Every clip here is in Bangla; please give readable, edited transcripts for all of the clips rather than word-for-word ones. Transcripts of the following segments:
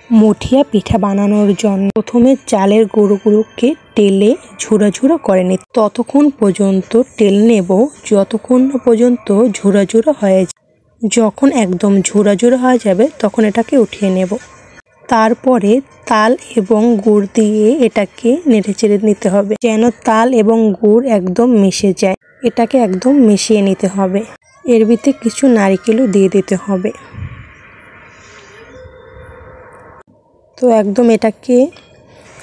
মুঠিয়া পিঠা বানানোর জন্য প্রথমে চালের গুঁড়োগুলোকে টেলে ঝুরা ঝুরা করে নিতে, ততক্ষণ পর্যন্ত টেল নেব যতক্ষণ না পর্যন্ত ঝুরা ঝুরা হয়ে যায়। যখন একদম ঝুরা ঝুরা হয়ে যাবে তখন এটাকে উঠিয়ে নেব। তারপরে তাল এবং গুড় দিয়ে এটাকে নেড়েচেড়ে নিতে হবে যেন তাল এবং গুড় একদম মিশে যায়। এটাকে একদম মিশিয়ে নিতে হবে। এর ভিতরে কিছু নারকেলও দিয়ে দিতে হবে। তো একদম এটাকে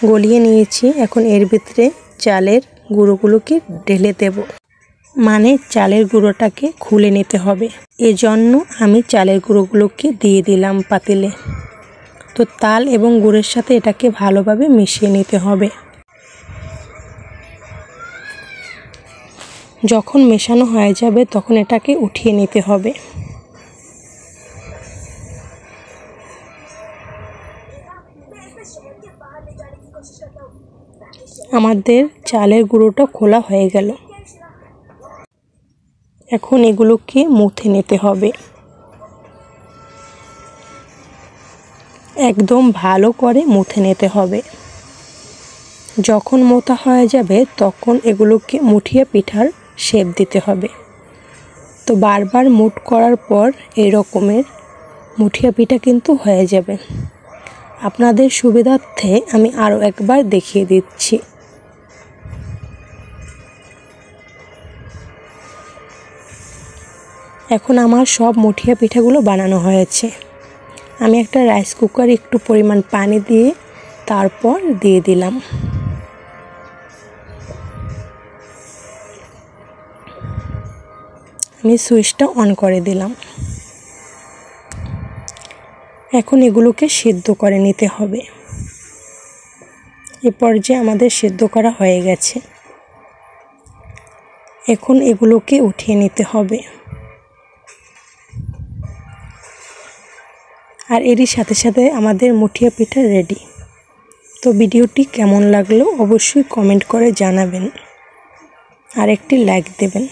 গলিয়ে নিয়েছি। এখন এর ভিতরে চালের গুঁড়োগুলোকে ঢেলে দেব, মানে চালের গুঁড়োটাকে খুলে নিতে হবে। এজন্য আমি চালের গুঁড়োগুলোকে দিয়ে দিলাম পাতিলে। তো তাল এবং গুড়ের সাথে এটাকে ভালোভাবে মিশিয়ে নিতে হবে। যখন মেশানো হয়ে যাবে তখন এটাকে উঠিয়ে নিতে হবে। আমাদের চালের গুঁড়োটা খোলা হয়ে গেল। এখন এগুলোকে মুথে নিতে হবে, একদম ভালো করে মুথে নিতে হবে। যখন মোথা হয়ে যাবে তখন এগুলোকে মুঠিয়া পিঠার শেপ দিতে হবে। তো বারবার মুঠ করার পর এই রকমের মুঠিয়া পিঠা কিন্তু হয়ে যাবে। আপনাদের সুবিধার্থে আমি আরও একবার দেখিয়ে দিচ্ছি। এখন আমার সব মুঠিয়া পিঠাগুলো বানানো হয়েছে। আমি একটা রাইস কুকারে একটু পরিমাণ পানি দিয়ে তারপর দিয়ে দিলাম। আমি সুইচটা অন করে দিলাম। এখন এগুলোকে সিদ্ধ করে নিতে হবে। এ পর্যায়ে আমাদের সিদ্ধ করা হয়ে গেছে। এখন এগুলোকে উঠিয়ে নিতে হবে। আর এরই সাথে সাথে আমাদের মুঠিয়া পিঠা রেডি। তো ভিডিওটি কেমন লাগলো অবশ্যই কমেন্ট করে জানাবেন আর একটি লাইক দেবেন।